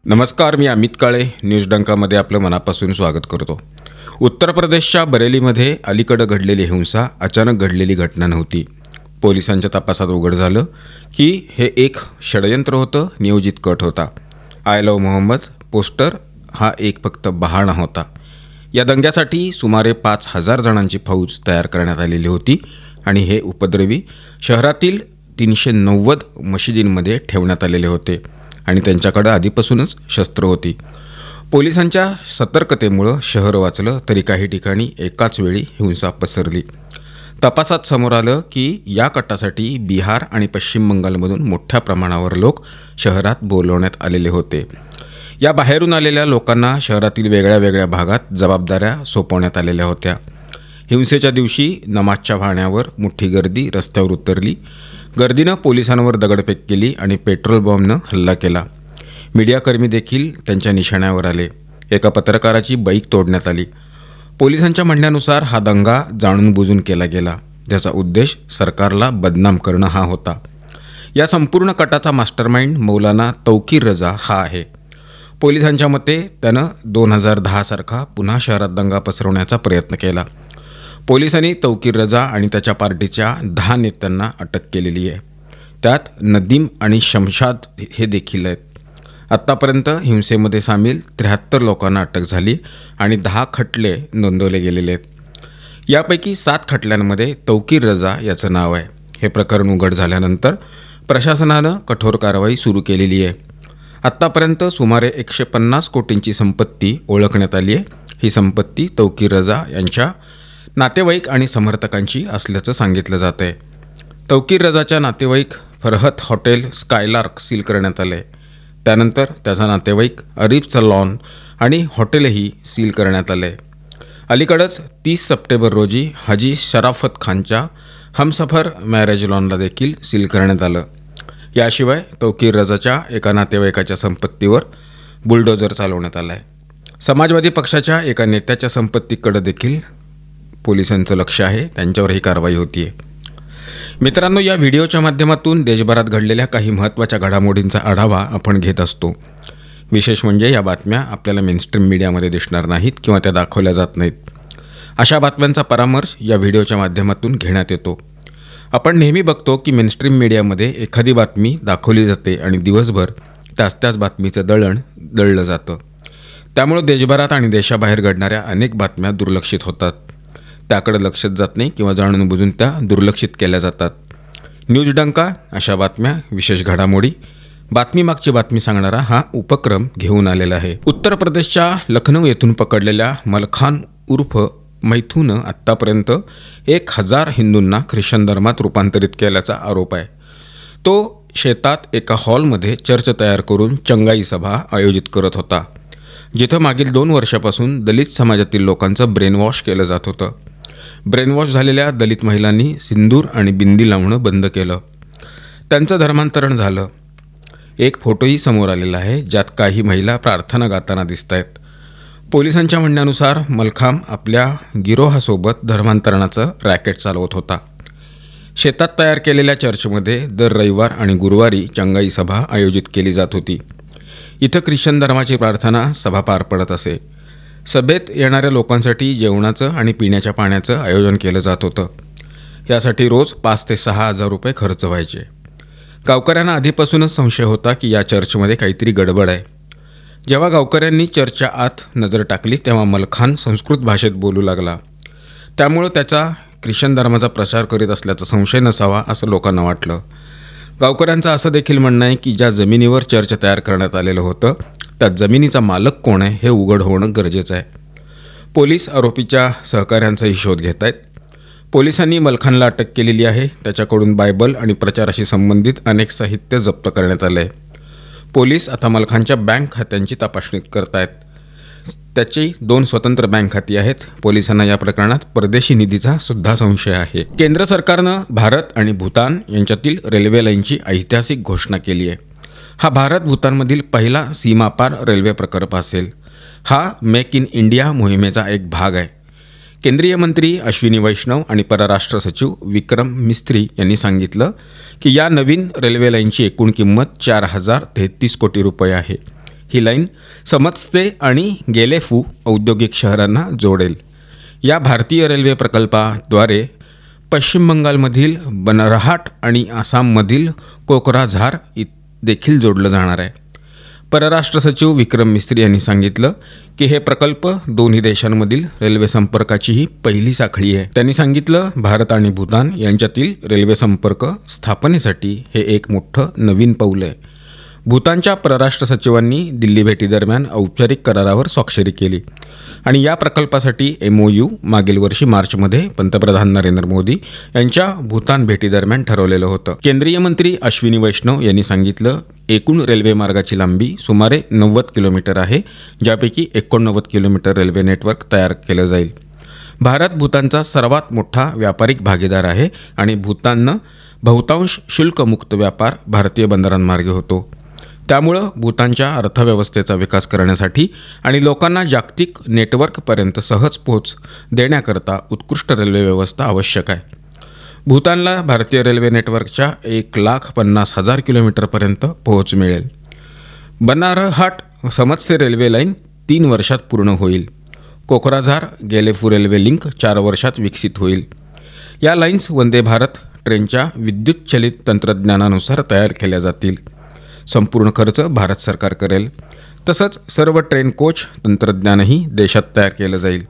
नमस्कार, मी अमित काळे. न्यूज डंकामध्ये आपलं मनापासून स्वागत करतो. उत्तर प्रदेशच्या बरेलीमध्ये अलीकडे घडलेली हिंसा अचानक घडलेली घटना नव्हती. पोलिसांच्या तपासात उघड झालं की हे एक षडयंत्र होतं, नियोजित कट होता. आय लव्ह मोहम्मद पोस्टर हा एक फक्त बहाणा होता. या दंग्यासाठी सुमारे 5,000 जणांची फौज तयार करण्यात आलेली होती आणि हे उपद्रवी शहरातील 390 मशिदींमध्ये ठेवण्यात आलेले होते आणि त्यांच्याकडे आधीपासूनच शस्त्र होती. पोलिसांच्या सतर्कतेमुळं शहर वाचलं, तरी काही ठिकाणी एकाच वेळी हिंसा पसरली. तपासात समोर आलं की या कटासाठी बिहार आणि पश्चिम बंगालमधून मोठ्या प्रमाणावर लोक शहरात बोलवण्यात आलेले होते. या बाहेरून आलेल्या लोकांना शहरातील वेगळ्या वेगळ्या भागात जबाबदाऱ्या सोपवण्यात आलेल्या होत्या. हिंसेच्या दिवशी नमाजच्या वाहनावर मोठी गर्दी रस्त्यावर उतरली. गर्दीनं पोलिसांवर दगडफेक केली आणि पेट्रोल बॉम्बनं हल्ला केला. मीडियाकर्मी देखील त्यांच्या निशाण्यावर आले. एका पत्रकाराची बाईक तोडण्यात आली. पोलिसांच्या म्हणण्यानुसार हा दंगा जाणून बुजून केला गेला. त्याचा उद्देश सरकारला बदनाम करणं हा होता. या संपूर्ण कटाचा मास्टरमाइंड मौलाना तौकीर रजा हा आहे. पोलिसांच्या मते त्यानं 2010 सारखा पुन्हा शहरात दंगा पसरवण्याचा प्रयत्न केला. पोलिसांनी तौकीर रजा आणि त्याच्या पार्टीच्या 10 नेत्यांना अटक केलेली आहे. त्यात नदीम आणि शमशाद हे देखील आहेत. आत्तापर्यंत हिंसेमध्ये सामील 73 लोकांना अटक झाली आणि 10 खटले नोंदवले गेलेले आहेत. यापैकी 7 खटल्यांमध्ये तौकीर रजा याचं नाव आहे. हे प्रकरण उघड झाल्यानंतर प्रशासनानं कठोर कारवाई सुरू केलेली आहे. आत्तापर्यंत सुमारे 150 कोटींची संपत्ती ओळखण्यात आली आहे. ही संपत्ती तौकीर रजा यांच्या नातेवाईक आणि समर्थकांची असल्याचं सांगितलं जात आहे. तौकीर रजाच्या नातेवाईक फरहत हॉटेल स्कायलार्क सील करण्यात आले. त्यानंतर त्याचा नातेवाईक अरीफचा लॉन आणि हॉटेलही सील करण्यात आले. अलीकडंच 30 सप्टेंबर रोजी हाजी शराफत खानच्या हमसफर मॅरेज लॉनला देखील सील करण्यात आलं. याशिवाय तौकीर रजाच्या एका नातेवाईकाच्या संपत्तीवर बुलडोजर चालवण्यात आला आहे. समाजवादी पक्षाच्या एका नेत्याच्या संपत्तीकडे देखील पोलिसांचं लक्ष आहे. त्यांच्यावरही कारवाई होती आहे. मित्रांनो, या व्हिडिओच्या माध्यमातून देशभरात घडलेल्या काही महत्त्वाच्या घडामोडींचा आढावा आपण घेत असतो. विशेष म्हणजे या बातम्या आपल्याला मेनस्ट्रीम मीडियामध्ये दिसणार नाहीत किंवा त्या दाखवल्या जात नाहीत. अशा बातम्यांचा परामर्श या व्हिडिओच्या माध्यमातून घेण्यात येतो. आपण नेहमी बघतो की मेनस्ट्रीम मीडियामध्ये एखादी बातमी दाखवली जाते आणि दिवसभर त्याच बातमीचं दळलं जातं. त्यामुळे देशभरात आणि देशाबाहेर घडणाऱ्या अनेक बातम्या दुर्लक्षित होतात. त्याकडे लक्षच जात नाही किंवा जाणून बुजून त्या दुर्लक्षित केल्या जातात. न्यूज डंका अशा बातम्या, विशेष घडामोडी, बातमीमागची बातमी सांगणारा हा उपक्रम घेऊन आलेला आहे. उत्तर प्रदेशच्या लखनौ येथून पकडलेल्या मलखान उर्फ मैथूनं आत्तापर्यंत 1,000 हिंदूंना ख्रिश्चन धर्मात रूपांतरित केल्याचा आरोप आहे. तो शेतात एका हॉलमध्ये चर्च तयार करून चंगाई सभा आयोजित करत होता, जिथं मागील 2 वर्षापासून दलित समाजातील लोकांचं ब्रेनवॉश केलं जात होतं. ब्रेनवॉश झालेल्या दलित महिलांनी सिंदूर आणि बिंदी लावणं बंद केलं. त्यांचं धर्मांतरण झालं. एक फोटोही समोर आलेला आहे, ज्यात काही महिला प्रार्थना गाताना दिसत आहेत. पोलिसांच्या म्हणण्यानुसार मलखाम आपल्या गिरोहासोबत धर्मांतरणाचं रॅकेट चालवत होता. शेतात तयार केलेल्या चर्चमध्ये दर रविवार आणि गुरुवारी चंगाई सभा आयोजित केली जात होती. इथं ख्रिश्चन धर्माची प्रार्थना सभा पार पडत असे. सभेत येणाऱ्या लोकांसाठी जेवणाचं आणि पिण्याच्या पाण्याचं आयोजन केलं जात होतं. यासाठी रोज 5 ते 6 हजार रुपये खर्च व्हायचे. गावकऱ्यांना आधीपासूनच संशय होता की या चर्चमध्ये काहीतरी गडबड आहे. जेव्हा गावकऱ्यांनी चर्चच्या आत नजर टाकली तेव्हा मलखान संस्कृत भाषेत बोलू लागला. त्यामुळं त्याचा ख्रिश्चन धर्माचा प्रचार करीत असल्याचा संशय नसावा असं लोकांना वाटलं. गावकऱ्यांचं असं देखील म्हणणं आहे की ज्या जमिनीवर चर्च तयार करण्यात आलेलं होतं त्या जमिनीचा मालक कोण आहे हे उघड होणं गरजेचं आहे. पोलीस आरोपीच्या सहकाऱ्यांचाही शोध घेत आहेत. पोलिसांनी मलखानला अटक केलेली आहे. त्याच्याकडून बायबल आणि प्रचाराशी संबंधित अनेक साहित्य जप्त करण्यात आलं आहे. पोलीस आता मलखानच्या बँक खात्यांची तपासणी करत आहेत. त्याची 2 स्वतंत्र बँक खाती आहेत. पोलिसांना या प्रकरणात परदेशी निधीचा सुद्धा संशय आहे. केंद्र सरकारनं भारत आणि भूतान यांच्यातील रेल्वे लाईनची ऐतिहासिक घोषणा केली आहे. हा भारत भूतानमधील पहिला सीमापार रेल्वे प्रकल्प असेल. हा मेक इन इंडिया मोहिमेचा एक भाग आहे. केंद्रीय मंत्री अश्विनी वैष्णव आणि परराष्ट्र सचिव विक्रम मिस्त्री यांनी सांगितलं की या नवीन रेल्वे लाईनची एकूण किंमत 4,033 कोटी रुपये आहे. ही लाईन समत्से आणि गेलेफू औद्योगिक शहरांना जोडेल. या भारतीय रेल्वे प्रकल्पाद्वारे पश्चिम बंगालमधील बनरहाट आणि आसाममधील कोकराझार देखील जोडलं जाणार आहे. परराष्ट्र सचिव विक्रम मिस्त्री यांनी सांगितलं की हे प्रकल्प दोन्ही देशांमधील रेल्वे संपर्काचीही पहिली साखळी आहे. त्यांनी सांगितलं, भारत आणि भूतान यांच्यातील रेल्वे संपर्क स्थापनेसाठी हे एक मोठं नवीन पाऊल आहे. भूतानच्या परराष्ट्र सचिवांनी दिल्ली भेटीदरम्यान औपचारिक करारावर स्वाक्षरी केली आणि या प्रकल्पासाठी MOU मागील वर्षी मार्चमध्ये पंतप्रधान नरेंद्र मोदी यांच्या भूतान भेटीदरम्यान ठरवलेलं होतं. केंद्रीय मंत्री अश्विनी वैष्णव यांनी सांगितलं, एकूण रेल्वे मार्गाची लांबी सुमारे 90 किलोमीटर आहे, ज्यापैकी 89 किलोमीटर रेल्वे नेटवर्क तयार केलं जाईल. भारत भूतानचा सर्वात मोठा व्यापारिक भागीदार आहे आणि भूताननं बहुतांश शुल्कमुक्त व्यापार भारतीय बंदरांमार्गे होतो. त्यामुळं भूतानच्या अर्थव्यवस्थेचा विकास करण्यासाठी आणि लोकांना जागतिक नेटवर्कपर्यंत सहज पोहोच देण्याकरता उत्कृष्ट रेल्वे व्यवस्था आवश्यक आहे. भूतानला भारतीय रेल्वे नेटवर्कच्या 1,50,000 किलोमीटरपर्यंत पोहोच मिळेल. बनरहाट समत्से रेल्वे लाईन 3 वर्षात पूर्ण होईल. कोकराझार गेलेफू रेल्वे लिंक 4 वर्षात विकसित होईल. या लाईन्स वंदे भारत ट्रेनच्या विद्युतचलित तंत्रज्ञानानुसार तयार केल्या जातील. संपूर्ण खर्च भारत सरकार करेल. तसंच सर्व ट्रेन कोच तंत्रज्ञानही देशात तयार केलं जाईल.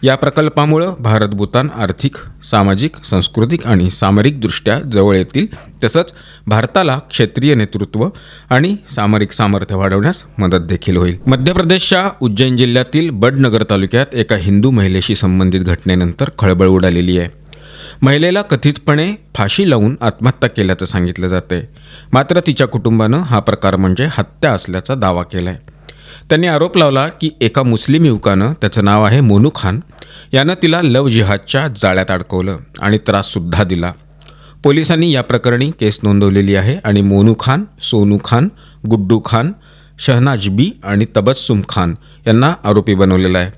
या प्रकल्पामुळं भारत भूतान आर्थिक, सामाजिक, सांस्कृतिक आणि सामरिकदृष्ट्या जवळ येतील. तसंच भारताला क्षेत्रीय नेतृत्व आणि सामरिक सामर्थ्य वाढवण्यास मदत देखील होईल. मध्य प्रदेशच्या उज्जैन जिल्ह्यातील बडनगर तालुक्यात एका हिंदू महिलेशी संबंधित घटनेनंतर खळबळ उडालेली आहे. महिलेला कथितपणे फाशी लावून आत्महत्या केल्याचं सांगितलं जाते. मात्र तिच्या कुटुंबानं हा प्रकार म्हणजे हत्या असल्याचा दावा केला आहे. त्यांनी आरोप लावला की एका मुस्लिम युवकानं, त्याचं नाव आहे मोनू खान, यानं तिला लव जिहादच्या जाळ्यात अडकवलं आणि त्राससुद्धा दिला. पोलिसांनी या प्रकरणी केस नोंदवलेली आहे आणि मोनू खान, सोनू खान, गुड्डू खान, शहनाज बी आणि तबस्सुम खान यांना आरोपी बनवलेलं आहे.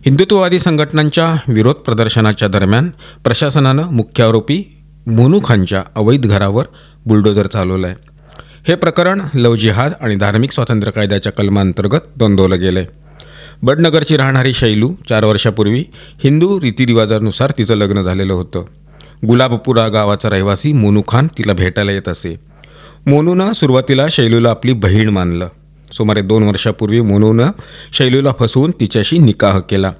हिंदुत्ववादी संघटनांच्या विरोध प्रदर्शनाच्या दरम्यान प्रशासनानं मुख्य आरोपी मोनू खानच्या अवैध घरावर बुलडोजर चालवलं आहे. हे प्रकरण लव जिहाद आणि धार्मिक स्वातंत्र्य कायद्याच्या कलमांतर्गत नोंदवलं गेलं आहे. बडनगरची राहणारी शैलू 4 वर्षापूर्वी हिंदू रीतिरिवाजानुसार तिचं लग्न झालेलं होतं. गुलाबपुरा गावाचा रहिवासी मोनू खान तिला भेटायला येत असे. मोनूनं सुरुवातीला शैलूला आपली बहीण मानलं. सुमारे 2 वर्षापूर्वी मोनूनं शैलूला फसवून तिच्याशी निकाह केला.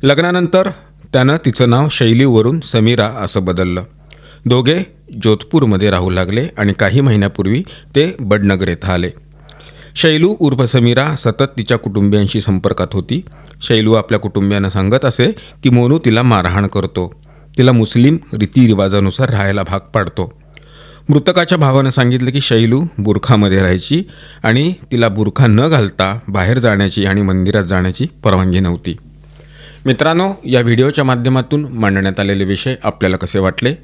लग्नानंतर त्यानं तिचं नाव शैलीवरून समीरा असं बदललं. दोघे जोधपूरमध्ये राहू लागले आणि काही महिन्यापूर्वी ते बडनगर येथे आले. शैलू उर्फ समीरा सतत तिच्या कुटुंबियांशी संपर्कात होती. शैलू आपल्या कुटुंबियांना सांगत असे की मोनू तिला मारहाण करतो, तिला मुस्लिम रीतिरिवाजानुसार राहायला भाग पाडतो. मृतकाच्या भावानं सांगितलं की शैलू बुरखामध्ये राहायची आणि तिला बुरखा न घालता बाहेर जाण्याची आणि मंदिरात जाण्याची परवानगी नव्हती. मित्रांनो, या व्हिडिओच्या माध्यमातून मांडण्यात आलेले विषय आपल्याला कसे वाटले,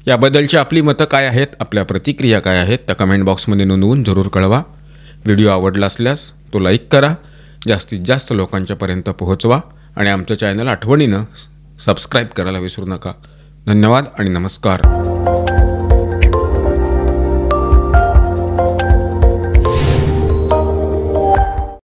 याबद्दलची आपली मतं काय आहेत, आपल्या प्रतिक्रिया काय आहेत, त्या कमेंट बॉक्समध्ये नोंदवून जरूर कळवा. व्हिडिओ आवडला असल्यास तो लाईक करा, जास्तीत जास्त लोकांच्यापर्यंत पोहोचवा आणि आमचं चॅनल आठवणीनं सबस्क्राईब करायला विसरू नका. धन्यवाद आणि नमस्कार.